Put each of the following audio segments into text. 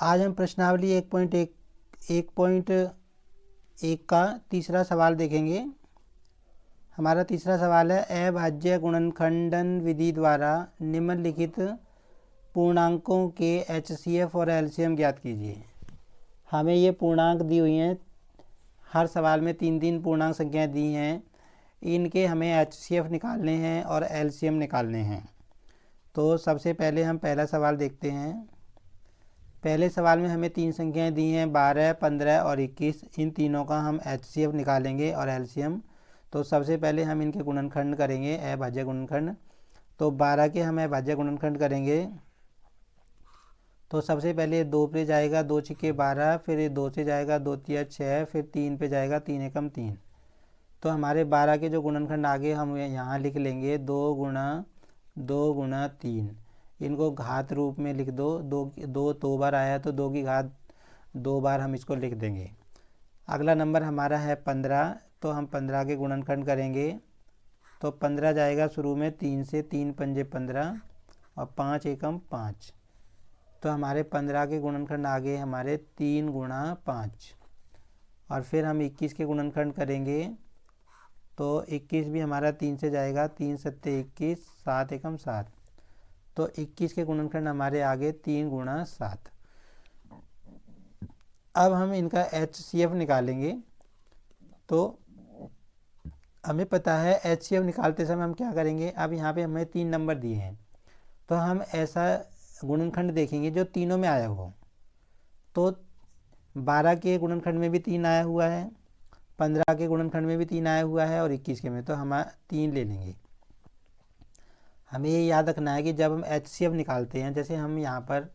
आज हम प्रश्नावली 1.1 का तीसरा सवाल देखेंगे। हमारा तीसरा सवाल है, अभाज्य गुणनखंडन विधि द्वारा निम्नलिखित पूर्णांकों के HCF और LCM ज्ञात कीजिए। हमें ये पूर्णांक दी हुई हैं, हर सवाल में 3 पूर्णांक संख्याएं दी हैं। इनके हमें HCF निकालने हैं और LCM निकालने हैं। तो सबसे पहले हम पहला सवाल देखते हैं। पहले सवाल में हमें 3 संख्याएं दी हैं, 12, 15 और 21। इन तीनों का हम HCF निकालेंगे और LCM। तो सबसे पहले हम इनके गुणनखंड करेंगे, अभाज्य गुणनखंड। तो 12 के हम अभाज्य गुणनखंड करेंगे। तो सबसे पहले 2 पे जाएगा, 2 छिके 12, फिर 2 से जाएगा 2 तिया 6, फिर 3 पे जाएगा 3 एकम 3। तो हमारे 12 के जो गुणनखंड आगे हम यहाँ लिख लेंगे 2 गुणा 3। इनको घात रूप में लिख दो। 2 बार आया तो 2 की घात 2 बार हम इसको लिख देंगे। अगला नंबर हमारा है 15। तो हम 15 के गुणनखंड करेंगे। तो 15 जाएगा शुरू में 3 से, 3 पंजे 15 और 5 एकम 5। तो हमारे 15 के गुणनखंड आगे हमारे 3 गुणा 5। और फिर हम 21 के गुणनखंड करेंगे। तो 21 भी हमारा 3 से जाएगा, 3 सत्ते 21, 7 एकम 7। तो 21 के गुणनखंड हमारे आगे 3 गुणा 7। अब हम इनका HCF निकालेंगे। तो हमें पता है HCF निकालते समय हम क्या करेंगे। अब यहाँ पे हमें 3 नंबर दिए हैं, तो हम ऐसा गुणनखंड देखेंगे जो तीनों में आया हो। तो 12 के गुणनखंड में भी 3 आया हुआ है, 15 के गुणनखंड में भी 3 आया हुआ है और 21 के में, तो हम 3 ले लेंगे। हमें ये याद रखना है कि जब हम HCF निकालते हैं, जैसे हम यहाँ पर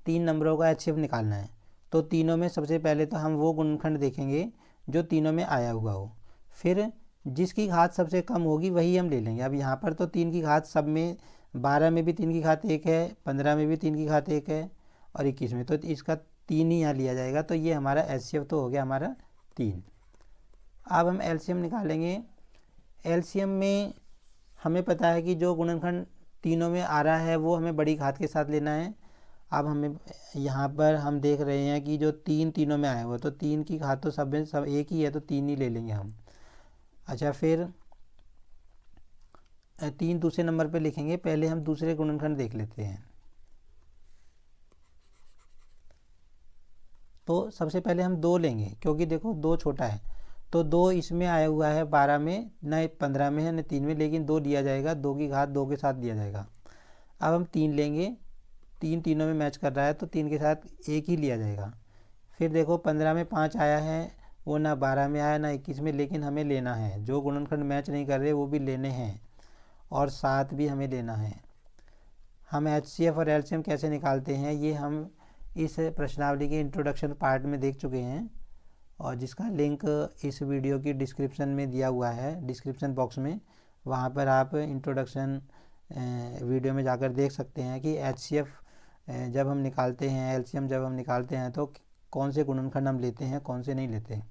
3 नंबरों का HCF निकालना है, तो तीनों में सबसे पहले तो हम वो गुणनखंड देखेंगे जो तीनों में आया हुआ हो। फिर जिसकी घात सबसे कम होगी वही हम ले लेंगे। अब यहाँ पर तो 3 की घात सब में, 12 में भी 3 की घात 1 है, 15 में भी 3 की घात 1 है और 21 में, तो इसका 3 ही यहाँ लिया जाएगा। तो ये हमारा HCF तो हो गया हमारा 3। अब हम LCM निकालेंगे। LCM में हमें पता है कि जो गुणनखंड तीनों में आ रहा है वो हमें बड़ी घात के साथ लेना है। अब हमें यहाँ पर हम देख रहे हैं कि जो 3 तीनों में आया हुआ, तो 3 की घात तो सब एक ही है, तो 3 ही ले लेंगे हम। अच्छा, फिर 3 दूसरे नंबर पे लिखेंगे। पहले हम दूसरे गुणनखंड देख लेते हैं। तो सबसे पहले हम 2 लेंगे, क्योंकि देखो 2 छोटा है। तो 2 इसमें आया हुआ है, 12 में, न 15 में है न 3 में, लेकिन 2 लिया जाएगा। 2 की घात 2 के साथ दिया जाएगा। अब हम 3 लेंगे। 3 तीनों में मैच कर रहा है, तो 3 के साथ 1 ही लिया जाएगा। फिर देखो 15 में 5 आया है, वो ना 12 में आया ना 21 में, लेकिन हमें लेना है। जो गुणनखंड मैच नहीं कर रहे वो भी लेने हैं, और 7 भी हमें लेना है। हम HCF और LCM कैसे निकालते हैं ये हम इस प्रश्नावली के इंट्रोडक्शन पार्ट में देख चुके हैं, और जिसका लिंक इस वीडियो की डिस्क्रिप्शन में दिया हुआ है, डिस्क्रिप्शन बॉक्स में। वहाँ पर आप इंट्रोडक्शन वीडियो में जाकर देख सकते हैं कि HCF जब हम निकालते हैं, LCM जब हम निकालते हैं, तो कौन से गुणनखंड हम लेते हैं, कौन से नहीं लेते।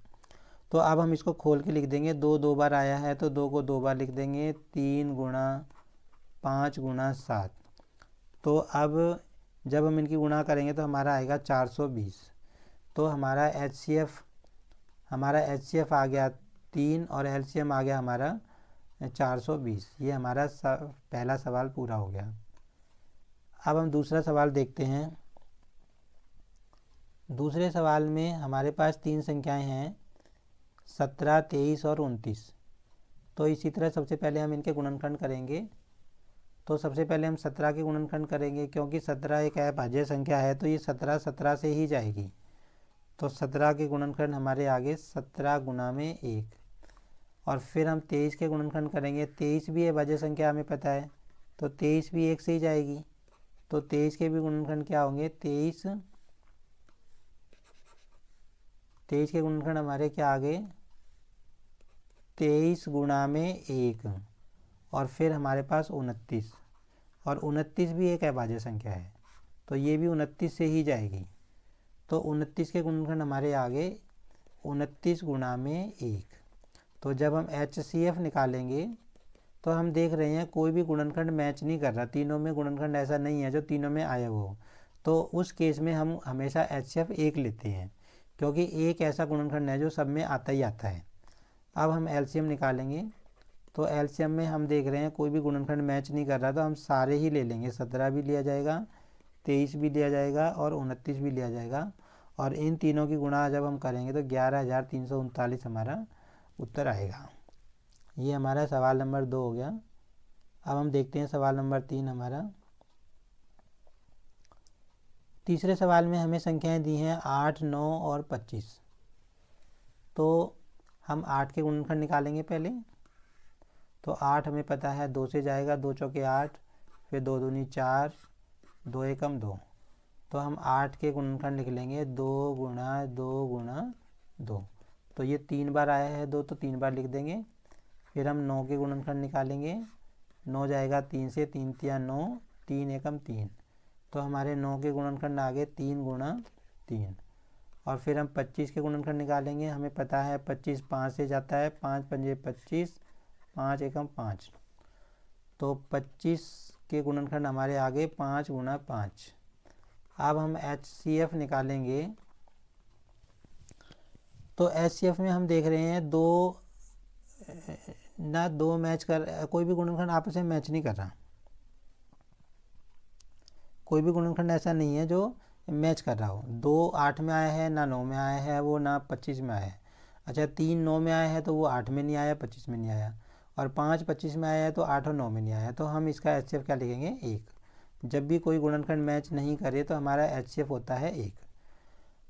तो अब हम इसको खोल के लिख देंगे। 2 बार आया है तो 2 को 2 बार लिख देंगे। 3 गुणा 5 गुणा 7। तो अब जब हम इनकी गुणा करेंगे तो हमारा आएगा 420। तो हमारा HCF आ गया 3 और LCM आ गया हमारा 420। ये हमारा पहला सवाल पूरा हो गया। अब हम दूसरा सवाल देखते हैं। दूसरे सवाल में हमारे पास 3 संख्याएं हैं, 17, 23 और 29। तो इसी तरह सबसे पहले हम इनके गुणनखंड करेंगे। तो सबसे पहले हम 17 के गुणनखंड करेंगे, क्योंकि 17 एक अभाज्य संख्या है, तो ये 17 से ही जाएगी। तो 17 के गुणनखंड हमारे आगे 17 गुणा में 1। और फिर हम 23 के गुणनखंड करेंगे। 23 भी अभाज्य संख्या हमें पता है, तो 23 भी 1 से ही जाएगी। तो 23 के भी गुणनखंड क्या होंगे, 23 के गुणनखंड हमारे क्या आगे 23 गुणा में 1। और फिर हमारे पास 29, और 29 भी एक अभाज्य संख्या है, तो ये भी 29 से ही जाएगी। तो 29 के गुणनखंड हमारे आगे 29 गुणा में 1। तो जब हम HCF निकालेंगे तो हम देख रहे हैं कोई भी गुणनखंड मैच नहीं कर रहा। तीनों में गुणनखंड ऐसा नहीं है जो तीनों में आया हो। तो उस केस में हम हमेशा HCF 1 लेते हैं, क्योंकि एक ऐसा गुणनखंड है जो सब में आता ही आता है। अब हम LCM निकालेंगे, तो LCM में हम देख रहे हैं कोई भी गुणनखंड मैच नहीं कर रहा, तो हम सारे ही ले लेंगे। 17 भी लिया जाएगा, 23 भी लिया जाएगा और 29 भी लिया जाएगा, और इन तीनों की गुणा जब हम करेंगे तो 11,339 हमारा उत्तर आएगा। ये हमारा सवाल नंबर 2 हो गया। अब हम देखते हैं सवाल नंबर 3 हमारा। तीसरे सवाल में हमें संख्याएं दी हैं 8, 9 और 25। तो हम 8 के गुणनखंड निकालेंगे पहले। तो 8 हमें पता है 2 से जाएगा, 2 चौके 8, फिर 2 दूनी 4, 2 एकम 2। तो हम 8 के गुणनखंड लिख लेंगे 2 गुणा 2 गुणा 2। तो ये 3 बार आया है 2, तो 3 बार लिख देंगे। फिर हम 9 के गुणनखंड निकालेंगे। 9 जाएगा 3 से, 3 तिया 9, 3 एकम 3। तो हमारे 9 के गुणनखंड आ गए 3 गुणा 3। और फिर हम 25 के गुणनखंड निकालेंगे। हमें पता है 25 5 से जाता है, 5 पंजे 25, 5 एकम 5। तो 25 के गुणनखंड हमारे आ गए 5 गुणा 5। अब हम HCF निकालेंगे। तो HCF में हम देख रहे हैं दो मैच कर, कोई भी गुणनखंड आपस में मैच नहीं कर रहा। कोई भी गुणनखंड ऐसा नहीं है जो मैच कर रहा हो। 2 8 में आया है, ना 9 में आया है, वो ना 25 में आया है। अच्छा, 3 9 में आया है तो वो 8 में नहीं आया, 25 में नहीं आया। और 5 25 में आया है तो 8 और 9 में नहीं आया। तो हम इसका HCF क्या लिखेंगे? 1। जब भी कोई गुणनखंड मैच नहीं करे तो हमारा HCF होता है 1।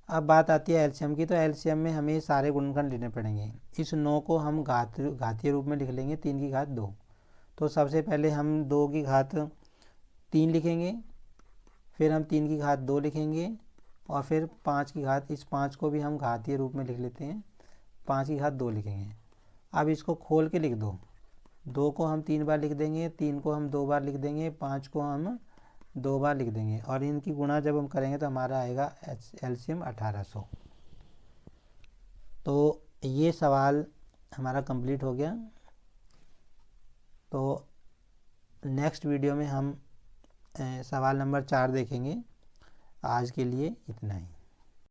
अब बात आती है LCM की। तो LCM में हमें सारे गुणनखंड लेने पड़ेंगे। इस 9 को हम घातीय रूप में लिख लेंगे, 3 की घात 2। तो सबसे पहले हम 2 की घात 3 लिखेंगे, फिर हम 3 की घात 2 लिखेंगे, और फिर 5 की घात, इस 5 को भी हम घातीय रूप में लिख लेते हैं, 5 की घात 2 लिखेंगे। अब इसको खोल के लिख दो। 2 को हम 3 बार लिख देंगे, 3 को हम 2 बार लिख देंगे, 5 को हम 2 बार लिख देंगे, और इनकी गुणा जब हम करेंगे तो हमारा आएगा LCM 1800। तो ये सवाल हमारा कंप्लीट हो गया। तो नेक्स्ट वीडियो में हम सवाल नंबर 4 देखेंगे। आज के लिए इतना ही।